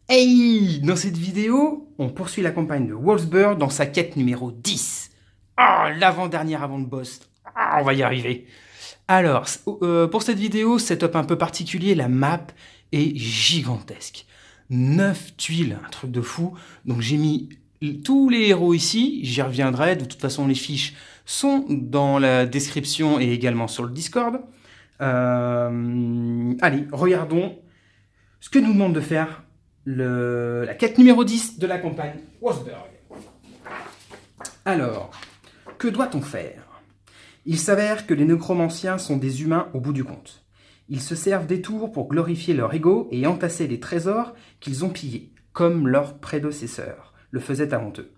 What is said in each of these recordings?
Hey! Dans cette vidéo, on poursuit la campagne de Wolfsburg dans sa quête numéro 10. Ah, l'avant-dernière avant le boss. Ah, on va y arriver. Alors, pour cette vidéo, setup un peu particulier, la map est gigantesque. 9 tuiles, un truc de fou. Donc j'ai mis tous les héros ici, j'y reviendrai. De toute façon, les fiches sont dans la description et également sur le Discord. Allez, regardons ce que nous demande de faire la quête numéro 10 de la campagne Wolfsburg. Alors, que doit-on faire? Il s'avère que les nécromanciens sont des humains au bout du compte. Ils se servent des tours pour glorifier leur ego et entasser les trésors qu'ils ont pillés, comme leurs prédécesseurs le faisaient avant eux.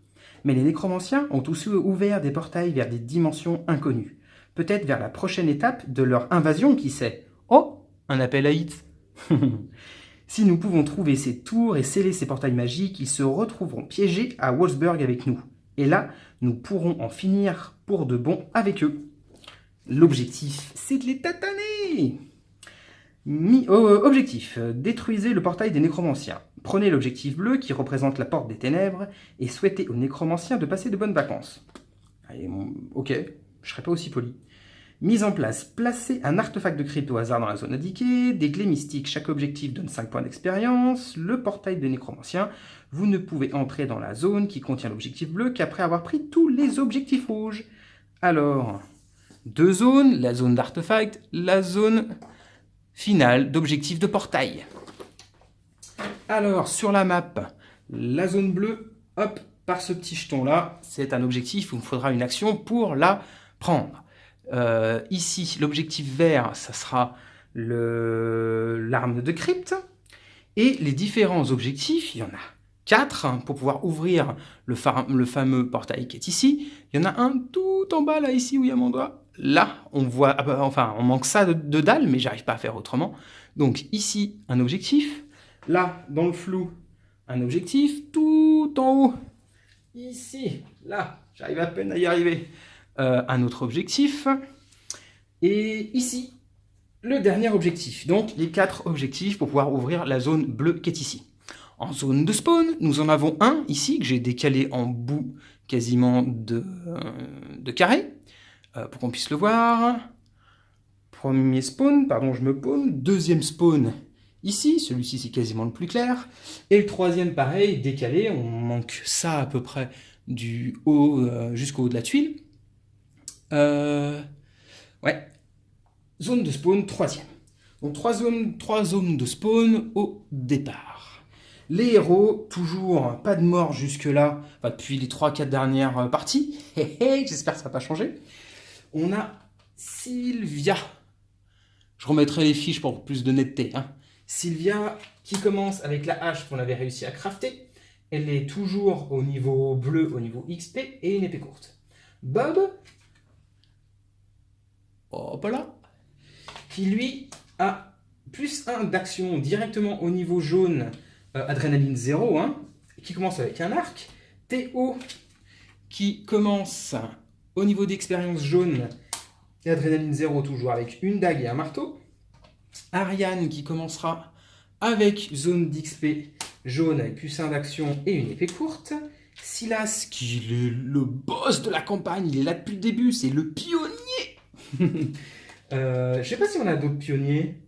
Mais les nécromanciens ont aussi ouvert des portails vers des dimensions inconnues. Peut-être vers la prochaine étape de leur invasion, qui sait? Oh, un appel à hits. Si nous pouvons trouver ces tours et sceller ces portails magiques, ils se retrouveront piégés à Wolfsburg avec nous. Et là, nous pourrons en finir pour de bon avec eux. L'objectif, c'est de les tataner. Objectif, détruisez le portail des nécromanciens. Prenez l'objectif bleu qui représente la porte des ténèbres et souhaitez aux nécromanciens de passer de bonnes vacances. Allez, ok, je serai pas aussi poli. Mise en place, placez un artefact de crypte au hasard dans la zone indiquée, des clés mystiques, chaque objectif donne 5 points d'expérience, le portail des nécromanciens, vous ne pouvez entrer dans la zone qui contient l'objectif bleu qu'après avoir pris tous les objectifs rouges. Alors, deux zones, la zone d'artefact, la zone finale d'objectif de portail. Alors, sur la map, la zone bleue, hop, par ce petit jeton là, c'est un objectif où il me faudra une action pour la prendre. Ici, l'objectif vert, ça sera l'arme de crypte. Et les différents objectifs, il y en a 4 pour pouvoir ouvrir le fameux portail qui est ici. Il y en a un tout en bas, là, ici, où il y a mon doigt. Là, on voit, enfin, on manque ça de dalle, mais j'arrive pas à faire autrement. Donc ici, un objectif. Là, dans le flou, un objectif. Tout en haut, ici, là, j'arrive à peine à y arriver. Un autre objectif. Et ici, le dernier objectif. Donc, les 4 objectifs pour pouvoir ouvrir la zone bleue qui est ici. En zone de spawn, nous en avons un ici, que j'ai décalé en bout quasiment de carré, pour qu'on puisse le voir. Premier spawn, pardon, je me paume. Deuxième spawn, ici, celui-ci c'est quasiment le plus clair. Et le troisième, pareil, décalé, on manque ça à peu près du haut jusqu'au haut de la tuile. Ouais. Zone de spawn, troisième. Donc 3 zones de spawn au départ. Les héros, toujours pas de mort jusque-là, enfin, depuis les 3-4 dernières parties. J'espère que ça n'a pas changé. On a Sylvia. Je remettrai les fiches pour plus de netteté. Hein. Sylvia qui commence avec la hache qu'on avait réussi à crafter. Elle est toujours au niveau bleu, au niveau XP et une épée courte. Bob, hop là, qui lui a plus 1 d'action directement au niveau jaune, adrénaline 0, hein, qui commence avec un arc. Théo, qui commence au niveau d'expérience jaune et adrénaline 0, toujours avec une dague et un marteau. Ariane, qui commencera avec zone d'XP jaune avec plus 1 d'action et une épée courte. Silas, qui est le boss de la campagne, il est là depuis le début, c'est le pionnier. Je sais pas si on a d'autres pionniers.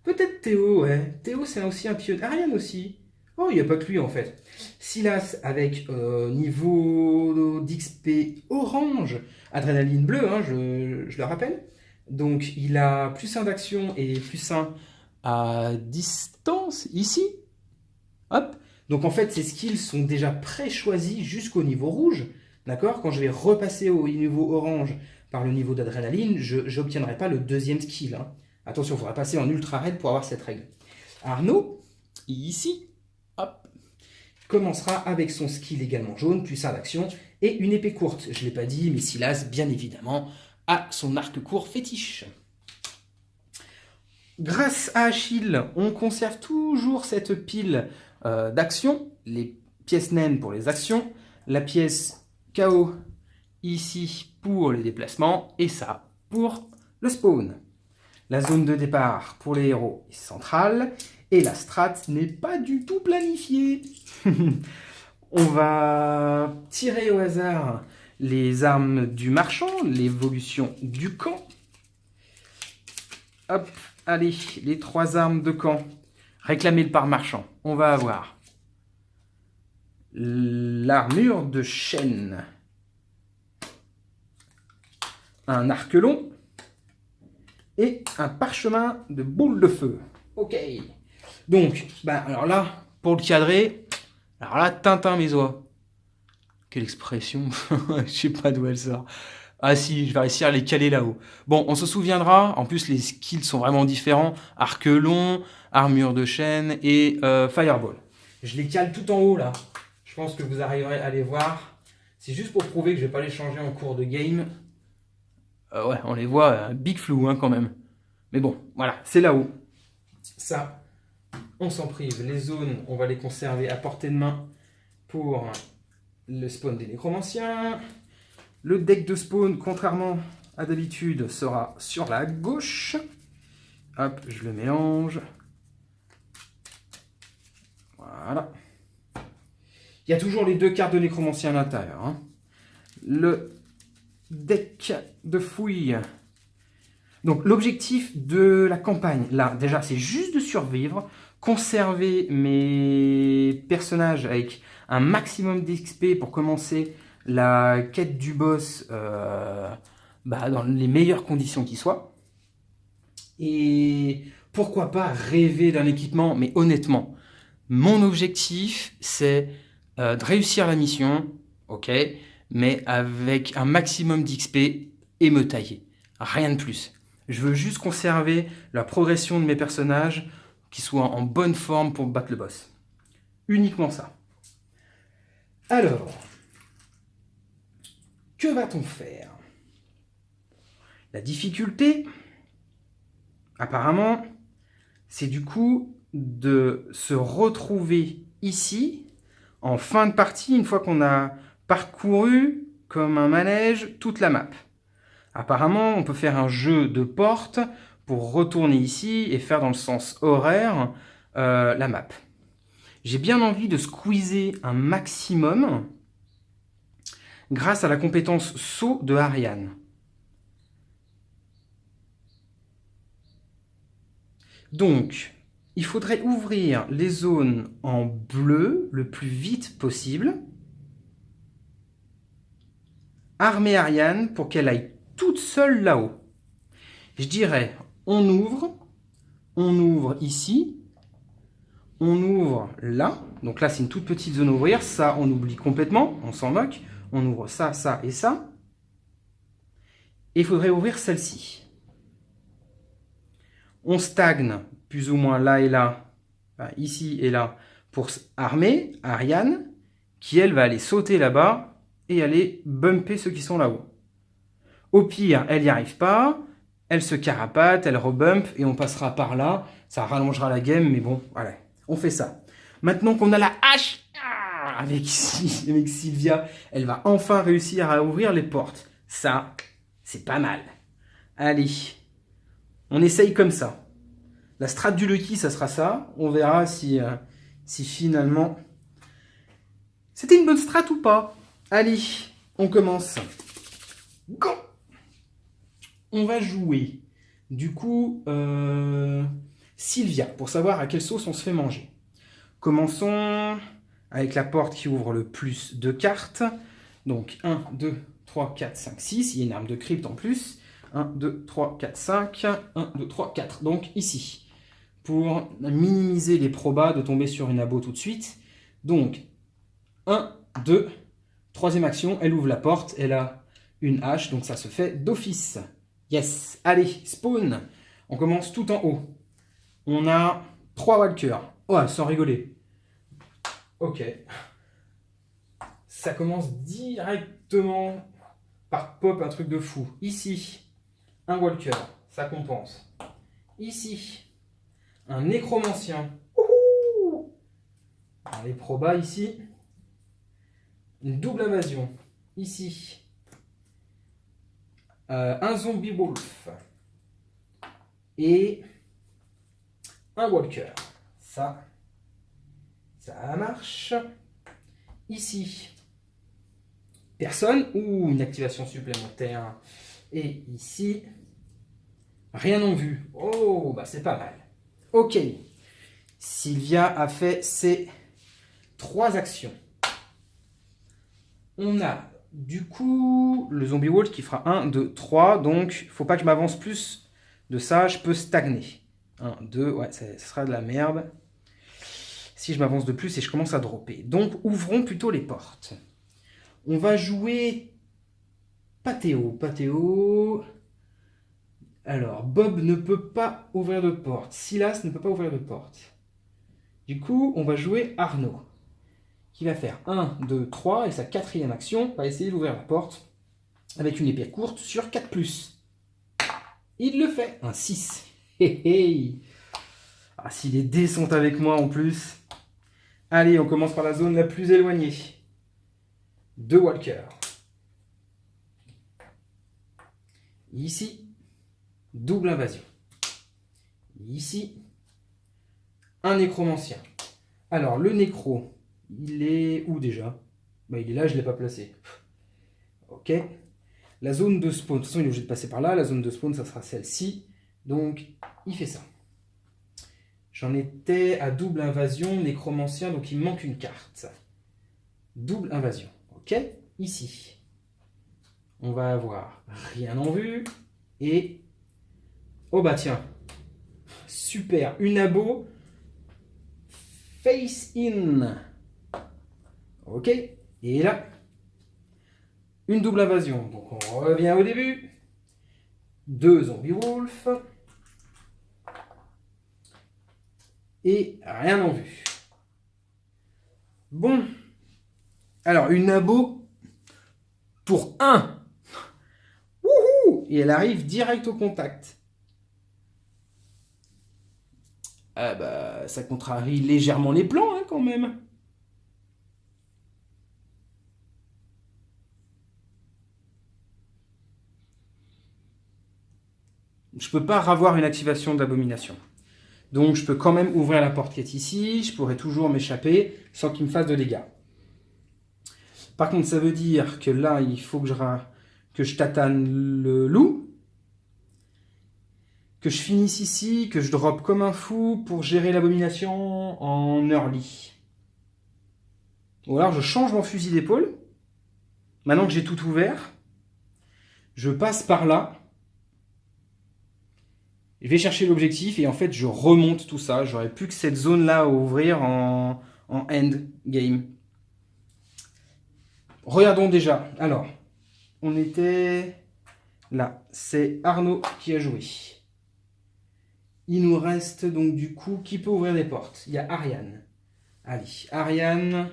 Peut-être Théo, ouais. Théo, c'est aussi un pionnier. Ariane aussi. Oh, il n'y a pas que lui, en fait. Silas, avec niveau d'XP orange, adrénaline bleue, hein, je le rappelle. Donc, il a plus 1 d'action et plus 1 à distance, ici. Hop. Donc, en fait, ces skills sont déjà pré-choisis jusqu'au niveau rouge. D'accord? Quand je vais repasser au niveau orange par le niveau d'adrénaline, je n'obtiendrai pas le deuxième skill. Hein. Attention, il faudra passer en ultra raid pour avoir cette règle. Arnaud, ici, hop, commencera avec son skill également jaune, plus 1 d'action et une épée courte. Je ne l'ai pas dit, mais Silas, bien évidemment, a son arc court fétiche. Grâce à Achille, on conserve toujours cette pile d'actions, les pièces naines pour les actions, la pièce KO ici pour les déplacements et ça pour le spawn. La zone de départ pour les héros est centrale Et la strat n'est pas du tout planifiée. On va tirer au hasard les armes du marchand, l'évolution du camp. Hop, allez, les 3 armes de camp réclamées par marchand. On va avoir l'armure de chêne, un arc long et un parchemin de boule de feu. Ok. Donc, alors là, pour le cadrer, alors là, Tintin mes oies. Quelle expression. Je sais pas d'où elle sort. Ah si, je vais réussir à les caler là-haut. Bon, on se souviendra, en plus les skills sont vraiment différents. Arc long, armure de chêne et fireball. Je les cale tout en haut là. Je pense que vous arriverez à les voir. C'est juste pour prouver que je ne vais pas les changer en cours de game. Ouais, on les voit, big flou hein, quand même. Mais bon, voilà, c'est là-haut. Ça, on s'en prive. Les zones, on va les conserver à portée de main pour le spawn des nécromanciens. Le deck de spawn, contrairement à d'habitude, sera sur la gauche. Hop, je le mélange. Voilà. Il y a toujours les 2 cartes de nécromancien à l'intérieur. Hein. Le deck de fouille. Donc l'objectif de la campagne, là, déjà, c'est juste de survivre, conserver mes personnages avec un maximum d'XP pour commencer la quête du boss dans les meilleures conditions qui soient. Et pourquoi pas rêver d'un équipement, mais honnêtement, mon objectif, c'est de réussir la mission, ok, mais avec un maximum d'XP et me tailler. Rien de plus. Je veux juste conserver la progression de mes personnages, qui soient en bonne forme pour battre le boss. Uniquement ça. Alors, que va-t-on faire? La difficulté, apparemment, c'est du coup de se retrouver ici, en fin de partie, une fois qu'on a parcouru, comme un manège, toute la map. Apparemment, on peut faire un jeu de porte pour retourner ici et faire dans le sens horaire la map. J'ai bien envie de squeezer un maximum grâce à la compétence saut de Ariane. Donc, il faudrait ouvrir les zones en bleu le plus vite possible. Armer Ariane pour qu'elle aille toute seule là-haut. Je dirais, on ouvre ici, on ouvre là. Donc là, c'est une toute petite zone à ouvrir. Ça, on oublie complètement, on s'en moque. On ouvre ça, ça et ça. Et il faudrait ouvrir celle-ci. On stagne plus ou moins là et là, ici et là, pour armer Ariane, qui elle va aller sauter là-bas et aller bumper ceux qui sont là-haut. Au pire, elle n'y arrive pas, elle se carapate, elle rebump et on passera par là. Ça rallongera la game, mais bon, voilà, on fait ça. Maintenant qu'on a la hache avec Sylvia, elle va enfin réussir à ouvrir les portes. Ça, c'est pas mal. Allez, on essaye comme ça. La strat du Lucky, ça sera ça. On verra si finalement c'était une bonne strat ou pas. Allez, on commence. Go! On va jouer, du coup, Sylvia, pour savoir à quelle sauce on se fait manger. Commençons avec la porte qui ouvre le plus de cartes. Donc 1, 2, 3, 4, 5, 6. Il y a une arme de crypte en plus. 1, 2, 3, 4, 5. 1, 2, 3, 4. Donc ici. Pour minimiser les probas de tomber sur une abo tout de suite. Donc 1, 2, troisième action. Elle ouvre la porte. Elle a une hache. Donc ça se fait d'office. Yes. Allez, spawn. On commence tout en haut. On a 3 walkers. Oh, sans rigoler. Ok. Ça commence directement par pop un truc de fou. Ici, un walker. Ça compense. Ici, un nécromancien. Les probas ici. Une double invasion. Ici. Un zombie wolf. Et un walker. ça marche. Ici, personne, ou une activation supplémentaire. Et ici, rien non vu. Oh, bah c'est pas mal. Ok, Sylvia a fait ses 3 actions. On a du coup le zombie wall qui fera 1, 2, 3. Donc, faut pas que je m'avance plus de ça, je peux stagner. 1, 2, ouais, ça sera de la merde. Si je m'avance de plus et je commence à dropper. Donc, ouvrons plutôt les portes. On va jouer Pathéo. Pathéo. Alors, Bob ne peut pas ouvrir de porte. Silas ne peut pas ouvrir de porte. Du coup, on va jouer Arnaud, qui va faire 1, 2, 3, et sa 4e action va essayer d'ouvrir la porte avec une épée courte sur 4+. Il le fait, un 6. Ah, si les dés sont avec moi en plus. Allez, on commence par la zone la plus éloignée. 2 walkers. Ici, double invasion. Ici, un nécromancien. Alors, le nécro, il est où déjà? Bah, il est là, je ne l'ai pas placé. Ok. La zone de spawn, de toute façon, il est obligé de passer par là. La zone de spawn, ça sera celle-ci. Donc, il fait ça. J'en étais à double invasion, nécromancien, donc il me manque une carte. Double invasion. Ok. Ici, on va avoir rien en vue. Et... oh bah tiens. Super. Une abo. Face in. Ok. Et là, une double invasion. Donc on revient au début. 2 zombies wolf. Et rien en vue. Bon. Alors, une abo pour 1. Wouhou! Et elle arrive direct au contact. Ah bah, ça contrarie légèrement les plans, hein, quand même. Je peux pas avoir une activation d'abomination. Donc je peux quand même ouvrir la porte qui est ici. Je pourrais toujours m'échapper sans qu'il me fasse de dégâts. Par contre, ça veut dire que là, il faut que je tatane le loup. Que je finisse ici, que je drop comme un fou pour gérer l'abomination en early. Ou alors je change mon fusil d'épaule. Maintenant que j'ai tout ouvert, je passe par là. Je vais chercher l'objectif et en fait je remonte tout ça. J'aurais plus que cette zone-là à ouvrir en end game. Regardons déjà. Alors, on était là. C'est Arnaud qui a joué. Il nous reste donc du coup qui peut ouvrir des portes. Il y a Ariane. Allez, Ariane.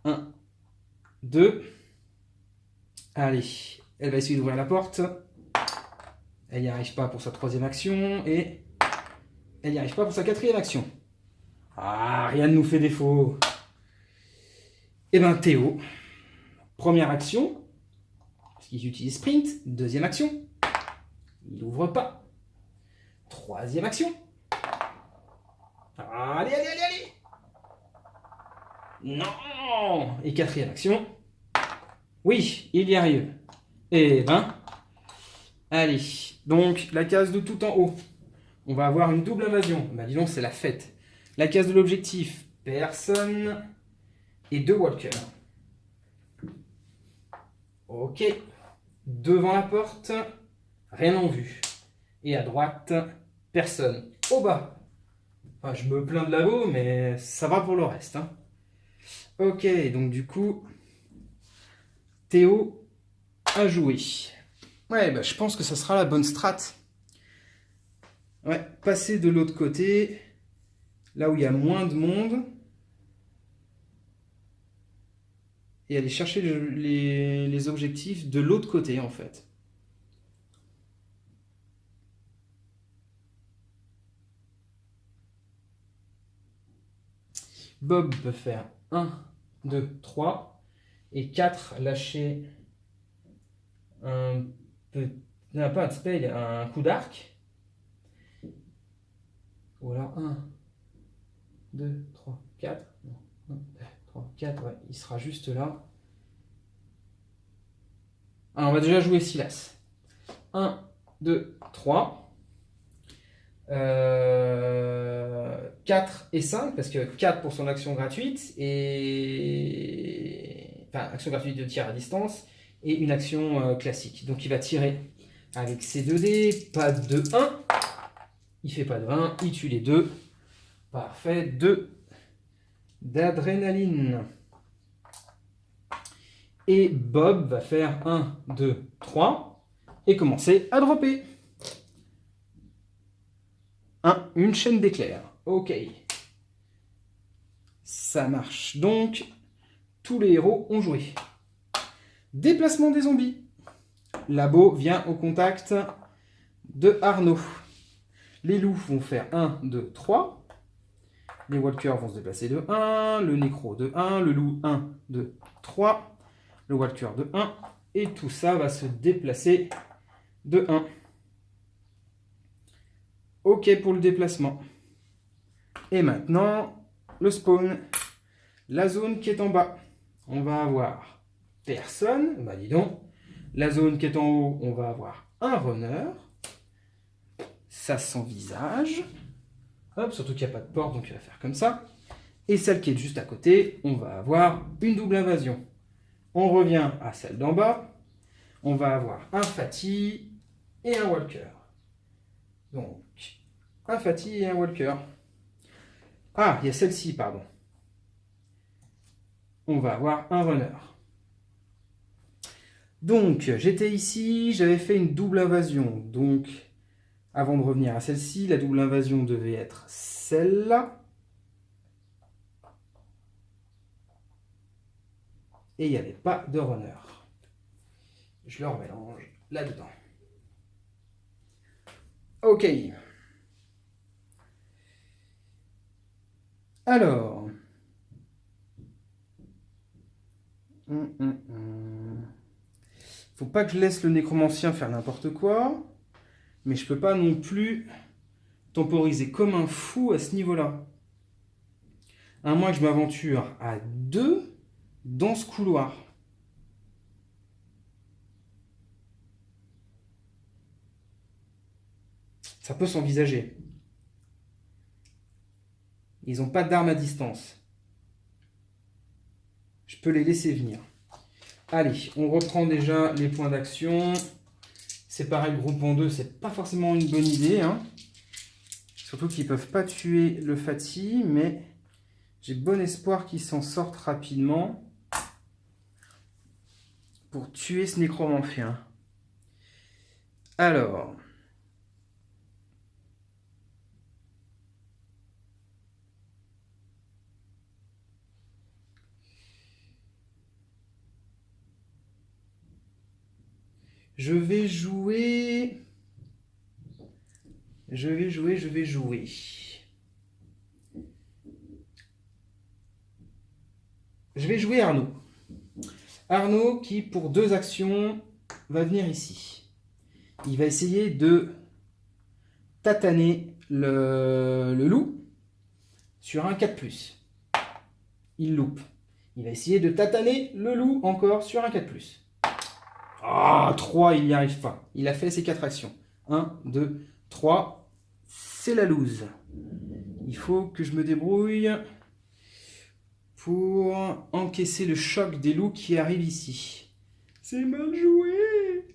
1, 2. Allez, elle va essayer d'ouvrir la porte. Elle n'y arrive pas pour sa 3e action. Et elle n'y arrive pas pour sa 4e action. Ah, rien ne nous fait défaut. Eh ben Théo. Première action. Parce qu'il utilise sprint. 2e action. Il n'ouvre pas. 3e action. Allez, allez, allez, allez. Non. Et 4e action. Oui, il y arrive. Eh ben. Allez. Donc, la case de tout en haut. On va avoir une double invasion. Bah dis donc, c'est la fête. La case de l'objectif. Personne. Et 2 walkers. Ok. Devant la porte. Rien en vue. Et à droite. Personne. Au bas. Enfin, je me plains de labo, mais ça va pour le reste. Hein. Ok, donc du coup, Théo a joué. Ouais, bah, je pense que ça sera la bonne strat. Ouais, passer de l'autre côté, là où il y a moins de monde, et aller chercher les objectifs de l'autre côté, en fait. Bob peut faire 1, 2, 3, et 4, lâcher un peu... Non, pas un spell, un coup d'arc. Ou alors 1, 2, 3, 4. Non, 1, 2, 3, 4. Ouais, il sera juste là. Alors, on va déjà jouer Silas. 1, 2, 3. 4 et 5, parce que 4 pour son action gratuite, et enfin, action gratuite de tir à distance, et une action classique. Donc il va tirer avec ses 2 dés, pas de 1. Il fait pas de 1, il tue les deux. Parfait, 2 d'adrénaline. Et Bob va faire 1, 2, 3 et commencer à dropper. Une chaîne d'éclairs. Ok. Ça marche. Donc, tous les héros ont joué. Déplacement des zombies. Labo vient au contact de Arnaud. Les loups vont faire 1, 2, 3. Les walkers vont se déplacer de 1. Le nécro de 1. Le loup 1, 2, 3. Le walker de 1. Et tout ça va se déplacer de 1. Ok pour le déplacement. Et maintenant, le spawn. La zone qui est en bas. On va avoir personne. Bah dis donc. La zone qui est en haut, on va avoir un runner. Ça sans visage. Hop, surtout qu'il n'y a pas de porte, donc il va faire comme ça. Et celle qui est juste à côté, on va avoir une double invasion. On revient à celle d'en bas. On va avoir un Fatih et un Walker. Donc, un Fatih et un Walker. Ah, il y a celle-ci, pardon. On va avoir un runner. Donc, j'étais ici, j'avais fait une double invasion. Donc, avant de revenir à celle-ci, la double invasion devait être celle-là. Et il n'y avait pas de runner. Je le remélange là-dedans. Ok. Alors. Faut pas que je laisse le nécromancien faire n'importe quoi. Mais je peux pas non plus temporiser comme un fou à ce niveau-là. À moins que je m'aventure à 2 dans ce couloir. Ça peut s'envisager. Ils n'ont pas d'armes à distance. Je peux les laisser venir. Allez, on reprend déjà les points d'action. C'est pareil, le groupe en 2, c'est pas forcément une bonne idée. Hein. Surtout qu'ils peuvent pas tuer le Fatih, mais j'ai bon espoir qu'ils s'en sortent rapidement pour tuer ce nécromancien. Alors. Je vais jouer. Je vais jouer. Je vais jouer Arnaud. Arnaud qui, pour 2 actions, va venir ici. Il va essayer de tataner le loup sur un 4+. Il loupe. Il va essayer de tataner le loup encore sur un 4+. Ah, 3, il n'y arrive pas. Il a fait ses 4 actions. 1, 2, 3. C'est la loose. Il faut que je me débrouille pour encaisser le choc des loups qui arrivent ici. C'est mal joué.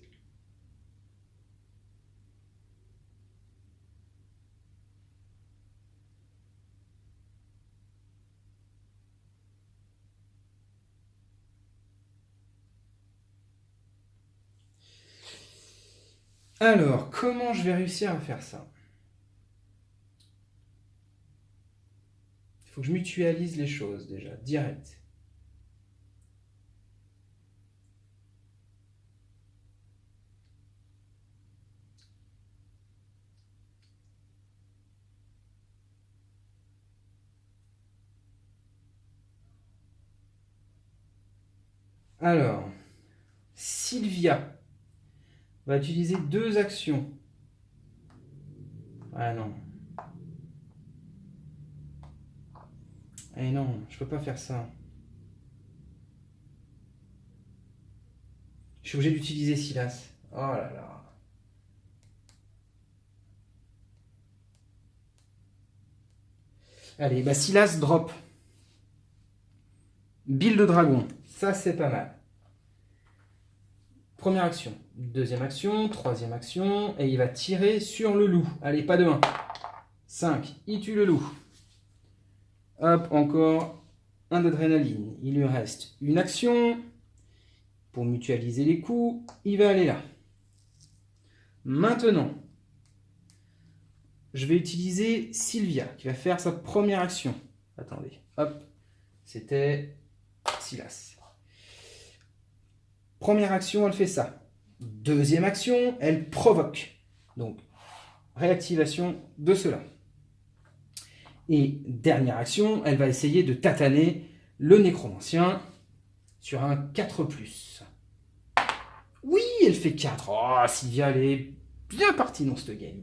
Alors, comment je vais réussir à faire ça? Il faut que je mutualise les choses déjà, direct. Alors, Sylvia va utiliser 2 actions. Ah non. Eh non, je peux pas faire ça. Je suis obligé d'utiliser Silas. Oh là là. Allez, bah Silas drop. Bile de dragon. Ça, c'est pas mal. Première action. Deuxième action. Troisième action. Et il va tirer sur le loup. Allez, pas de 1. 5. Il tue le loup. Hop, encore un d'adrénaline. Il lui reste une action. Pour mutualiser les coups, il va aller là. Maintenant, je vais utiliser Sylvia, qui va faire sa première action. Attendez, hop, c'était Silas. Première action, elle fait ça. Deuxième action, elle provoque. Donc, réactivation de cela. Et dernière action, elle va essayer de tataner le nécromancien sur un 4+. Oui, elle fait 4. Oh, Sylvia, elle est bien partie dans ce game.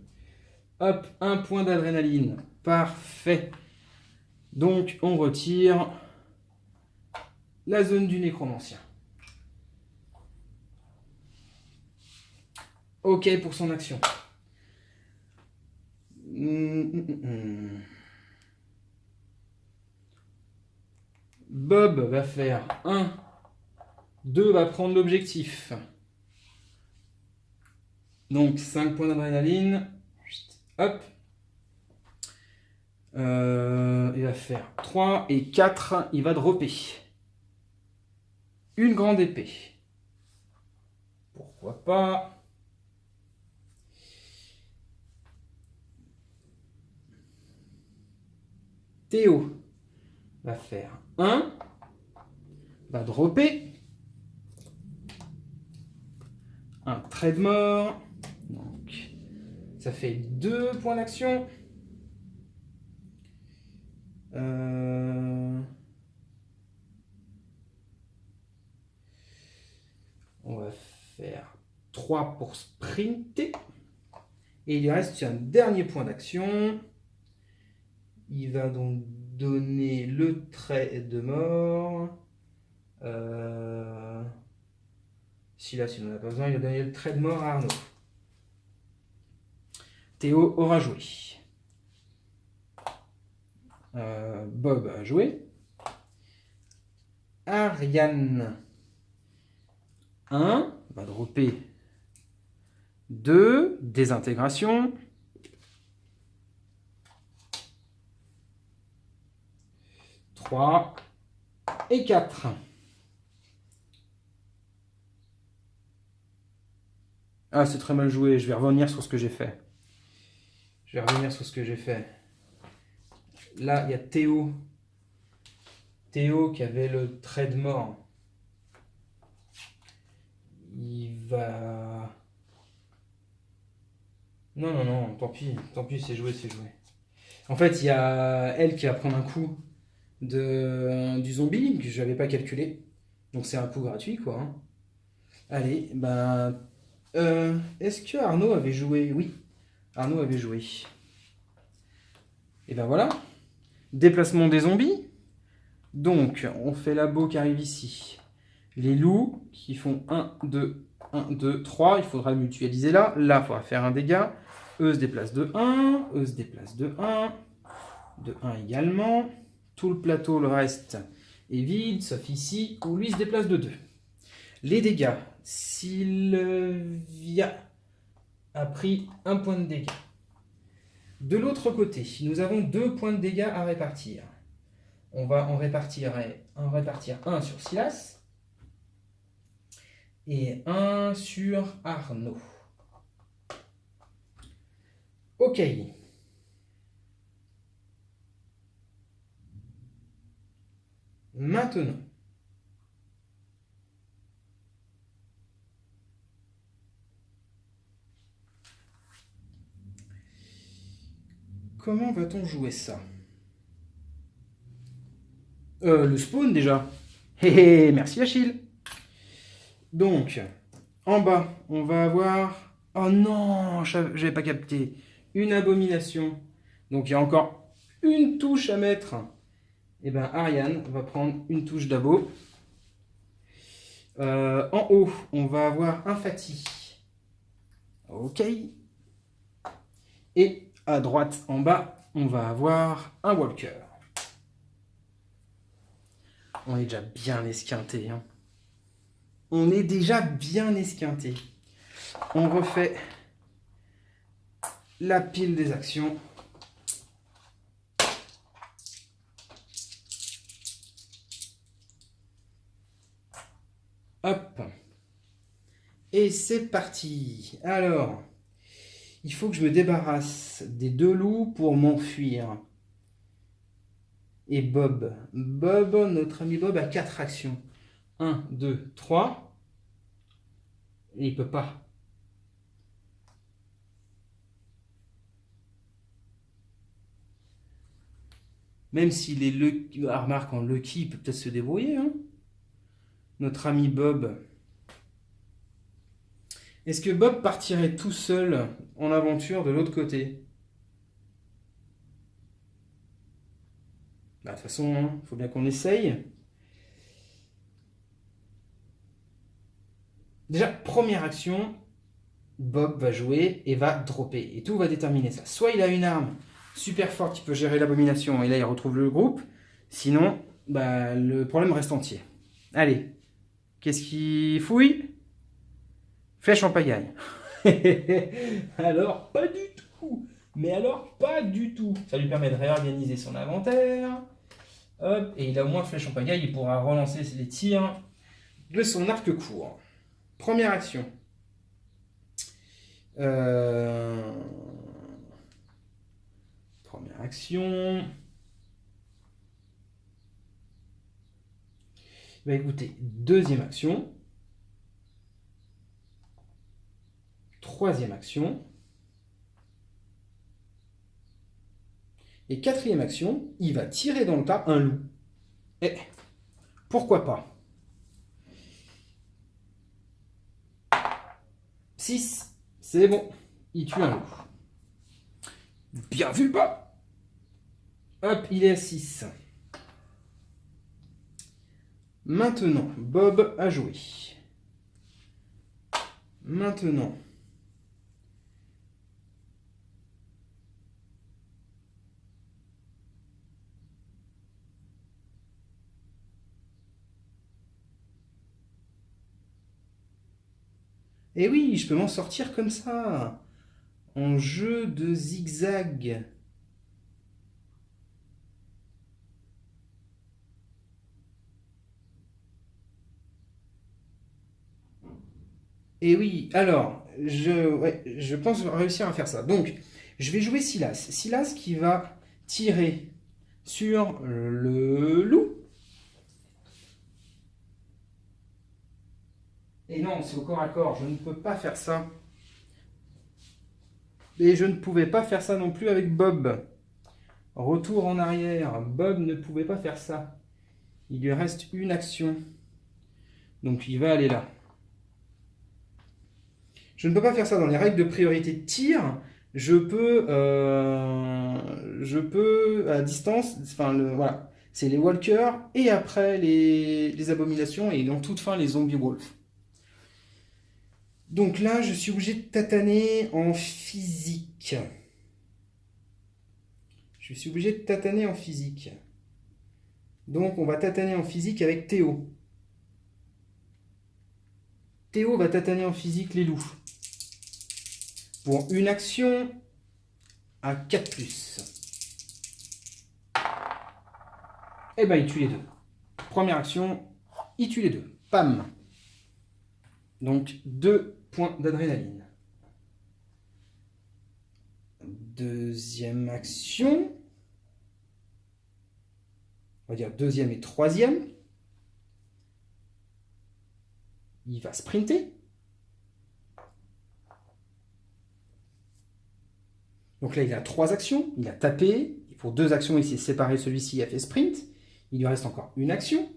Hop, un point d'adrénaline. Parfait. Donc, on retire la zone du nécromancien. Ok pour son action. Bob va faire 1. 2 va prendre l'objectif. Donc 5 points d'adrénaline. Hop. Il va faire 3 et 4. Il va dropper. Une grande épée. Pourquoi pas. Théo va faire 1. Va dropper. Un trait de mort. Donc, ça fait 2 points d'action. On va faire 3 pour sprinter. Et il lui reste un dernier point d'action. Il va donc donner le trait de mort. Si là, s'il n'en a pas besoin, il va donner le trait de mort à Arnaud. Théo aura joué. Bob a joué. Ariane 1 va dropper 2, désintégration. Et 4. Ah, c'est très mal joué. Je vais revenir sur ce que j'ai fait. Là, il y a Théo. Théo qui avait le trait de mort. Il va... Non, tant pis, c'est joué. En fait, il y a elle qui va prendre un coup du zombie que je n'avais pas calculé. Donc c'est un coup gratuit, quoi. Hein. Allez, ben... est-ce que Arnaud avait joué? Oui, Arnaud avait joué. Et ben voilà. Déplacement des zombies. Donc, on fait la beau qui arrive ici. Les loups qui font 1, 2, 1, 2, 3. Il faudra mutualiser là. Là, il faudra faire un dégât. Eux se déplacent de 1. Eux se déplacent de 1. De 1 également. Tout le plateau, le reste, est vide, sauf ici, où lui se déplace de 2. Les dégâts. Sylvia a pris 1 point de dégâts. De l'autre côté, nous avons 2 points de dégâts à répartir. On va en répartir un sur Silas et un sur Arnaud. Ok. Maintenant, comment va-t-on jouer ça? Le spawn déjà. Hé hé, merci Achille. Donc, en bas, on va avoir... Oh non, j'avais pas capté. Une abomination. Donc il y a encore une touche à mettre. Et ben Ariane va prendre une touche d'abo. En haut, on va avoir un Fatih. Ok. Et à droite, en bas, on va avoir un Walker. On est déjà bien esquinté. Hein. On est déjà bien esquinté. On refait la pile des actions. Hop. Et c'est parti. Alors, il faut que je me débarrasse des deux loups pour m'enfuir. Et Bob. Bob, notre ami Bob a 4 actions. 1, 2, 3. Et il peut pas. Même s'il est lucky, remarque en lucky, il peut peut-être se débrouiller. Hein, notre ami Bob. Est-ce que Bob partirait tout seul en aventure de l'autre côté? Bah, de toute façon, hein, faut bien qu'on essaye. Déjà, première action, Bob va jouer et va dropper. Et tout va déterminer ça. Soit il a une arme super forte qui peut gérer l'abomination et là il retrouve le groupe. Sinon, bah, le problème reste entier. Allez, qu'est-ce qu'il fouille? Flèche en pagaille. Alors, pas du tout. Mais alors, pas du tout. Ça lui permet de réorganiser son inventaire. Hop, et il a au moins flèche en pagaille. Il pourra relancer les tirs de son arc court. Première action. Première action. Bah écoutez, deuxième action. Troisième action. Et quatrième action, il va tirer dans le tas un loup. Et pourquoi pas? 6, c'est bon. Il tue un loup. Bien vu, Bob. Hop, il est à 6. Maintenant, Bob a joué. Maintenant, eh oui, je peux m'en sortir comme ça. En jeu de zigzag. Et oui, alors, je pense réussir à faire ça. Donc, je vais jouer Silas. Silas qui va tirer sur le loup. Et non, c'est au corps à corps, je ne peux pas faire ça. Et je ne pouvais pas faire ça non plus avec Bob. Retour en arrière, Bob ne pouvait pas faire ça. Il lui reste une action. Donc il va aller là. Je ne peux pas faire ça dans les règles de priorité de tir. Je peux à distance, enfin voilà, c'est les walkers et après les abominations et dans toute fin les zombies wolves. Donc là, je suis obligé de tataner en physique. Je suis obligé de tataner en physique. Donc on va tataner en physique avec Théo. Théo va tataner en physique les loups. Pour une action à 4+. Eh ben il tue les deux. Première action, il tue les deux. Pam. Donc 2 points d'adrénaline. Deuxième action. On va dire deuxième et troisième. Il va sprinter. Donc là, il a 3 actions. Il a tapé. Et pour 2 actions, il s'est séparé. Celui-ci a fait sprint. Il lui reste encore une action.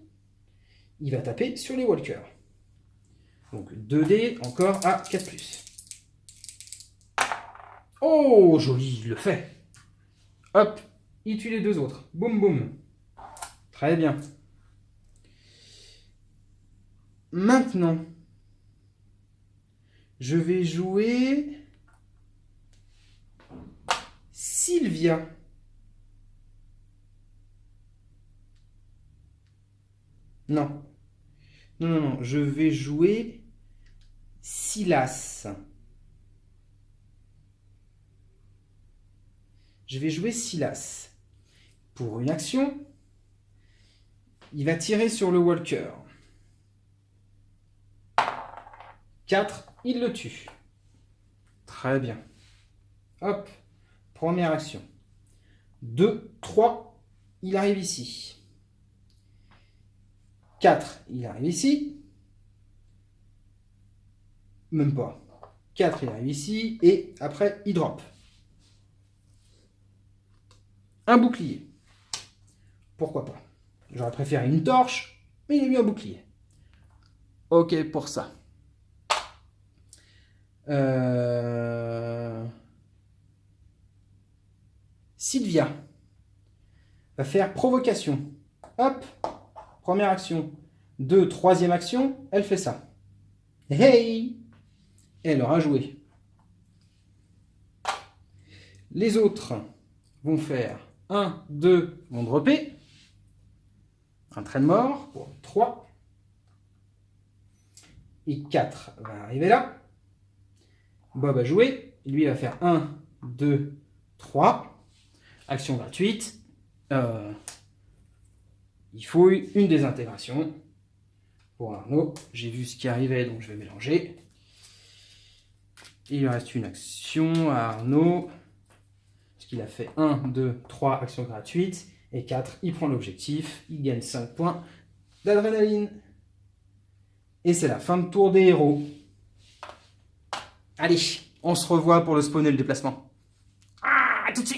Il va taper sur les walkers. Donc 2 dés encore à 4+. Oh, joli, il le fait. Hop, il tue les 2 autres. Boum, boum. Très bien. Maintenant, je vais jouer Sylvia. Non. Non, non, non. Je vais jouer Silas. Je vais jouer Silas. Pour une action, il va tirer sur le walker. 4, il le tue. Très bien. Hop, première action. 2, 3, il arrive ici. 4, il arrive ici. Même pas. 4, il arrive ici. Et après, il drop. Un bouclier. Pourquoi pas? J'aurais préféré une torche, mais il a mis un bouclier. Ok pour ça. Sylvia va faire provocation. Hop, première action. 2, troisième action, elle fait ça. Hey! Elle aura joué. Les autres vont faire 1, 2, vont dropper. Un trait de mort pour 3. Et 4 va arriver là. Bob a joué. Lui va faire 1, 2, 3. Action gratuite. Il faut une désintégration. Pour Arnaud, j'ai vu ce qui arrivait, donc je vais mélanger. Il lui reste une action à Arnaud. Parce qu'il a fait 1, 2, 3 actions gratuites. Et 4, il prend l'objectif. Il gagne 5 points d'adrénaline. Et c'est la fin de tour des héros. Allez, on se revoit pour le spawn et le déplacement. Ah, tout de suite!